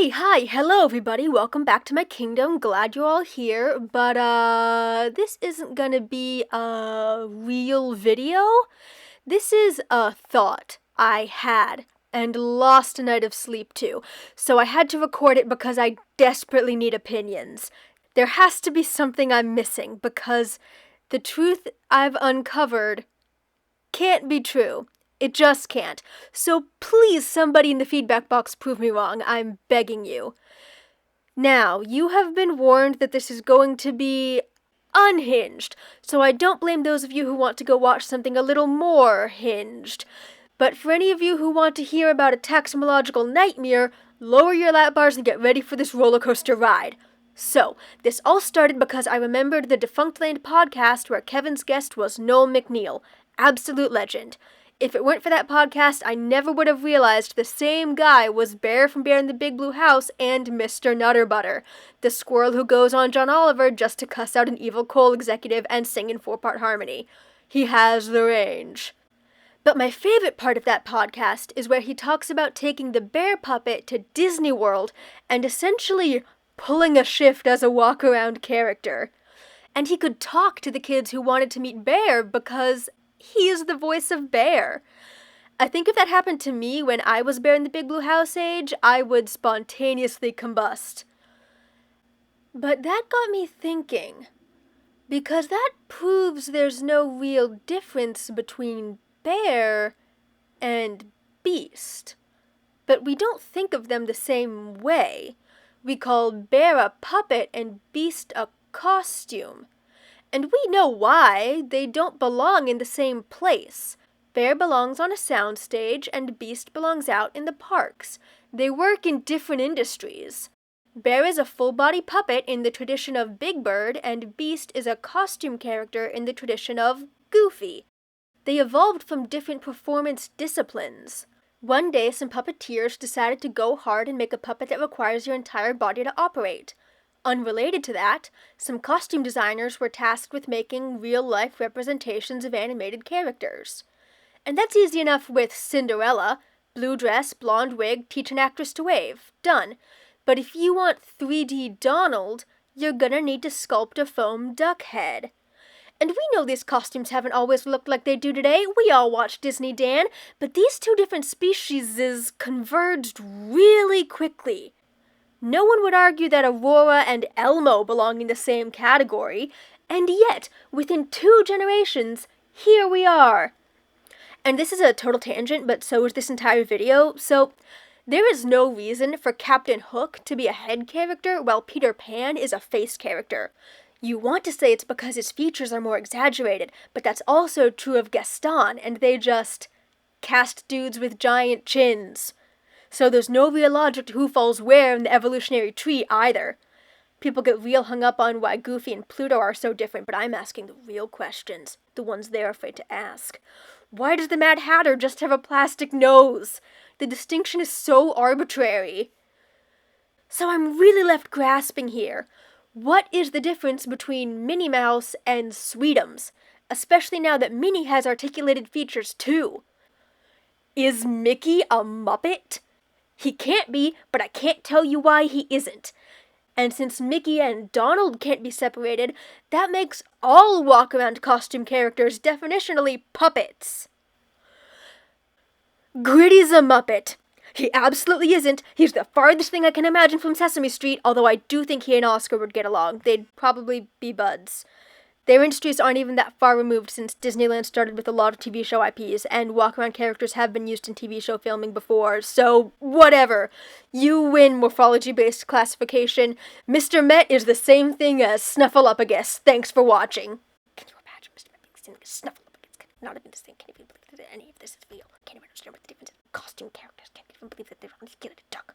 Hi, hello everybody, welcome back to my kingdom, glad you're all here, but this isn't gonna be a real video. This is a thought I had, and lost a night of sleep to, so I had to record it because I desperately need opinions. There has to be something I'm missing, because the truth I've uncovered can't be true. It just can't. So please, somebody in the feedback box prove me wrong. I'm begging you. Now, you have been warned that this is going to be unhinged, so I don't blame those of you who want to go watch something a little more hinged. But for any of you who want to hear about a taxonological nightmare, lower your lap bars and get ready for this roller coaster ride. So, this all started because I remembered the Defunct Land podcast where Kevin's guest was Noel McNeil. Absolute legend. If it weren't for that podcast, I never would have realized the same guy was Bear from Bear in the Big Blue House and Mr. Nutterbutter, the squirrel who goes on John Oliver just to cuss out an evil coal executive and sing in 4-part harmony. He has the range. But my favorite part of that podcast is where he talks about taking the bear puppet to Disney World and essentially pulling a shift as a walk-around character. And he could talk to the kids who wanted to meet Bear because he is the voice of Bear. I think if that happened to me when I was Bear in the Big Blue House age, I would spontaneously combust. But that got me thinking, because that proves there's no real difference between Bear and Beast. But we don't think of them the same way. We call Bear a puppet and Beast a costume. And we know why. They don't belong in the same place. Bear belongs on a soundstage and Beast belongs out in the parks. They work in different industries. Bear is a full-body puppet in the tradition of Big Bird, and Beast is a costume character in the tradition of Goofy. They evolved from different performance disciplines. One day, some puppeteers decided to go hard and make a puppet that requires your entire body to operate. Unrelated to that, some costume designers were tasked with making real-life representations of animated characters. And that's easy enough with Cinderella. Blue dress, blonde wig, teach an actress to wave. Done. But if you want 3D Donald, you're gonna need to sculpt a foam duck head. And we know these costumes haven't always looked like they do today. We all watch Disney Dan. But these two different species converged really quickly. No one would argue that Aurora and Elmo belong in the same category, and yet, within 2 generations, here we are. And this is a total tangent, but so is this entire video, so there is no reason for Captain Hook to be a head character while Peter Pan is a face character. You want to say it's because his features are more exaggerated, but that's also true of Gaston, and they just cast dudes with giant chins. So there's no real logic to who falls where in the evolutionary tree either. People get real hung up on why Goofy and Pluto are so different, but I'm asking the real questions, the ones they're afraid to ask. Why does the Mad Hatter just have a plastic nose? The distinction is so arbitrary. So I'm really left grasping here. What is the difference between Minnie Mouse and Sweetums? Especially now that Minnie has articulated features too. Is Mickey a Muppet? He can't be, but I can't tell you why he isn't. And since Mickey and Donald can't be separated, that makes all walk-around costume characters definitionally puppets. Gritty's a Muppet. He absolutely isn't. He's the farthest thing I can imagine from Sesame Street, although I do think he and Oscar would get along. They'd probably be buds. Their industries aren't even that far removed since Disneyland started with a lot of TV show IPs, and walk-around characters have been used in TV show filming before, so whatever. You win, morphology-based classification. Mr. Met is the same thing as Snuffleupagus. Thanks for watching. Can you imagine Mr. Met being seen like a Snuffleupagus? Not even this thing. Can't even believe that any of this is real. Can't even understand what the difference is. Costume characters. Can't even believe that they're on a duck.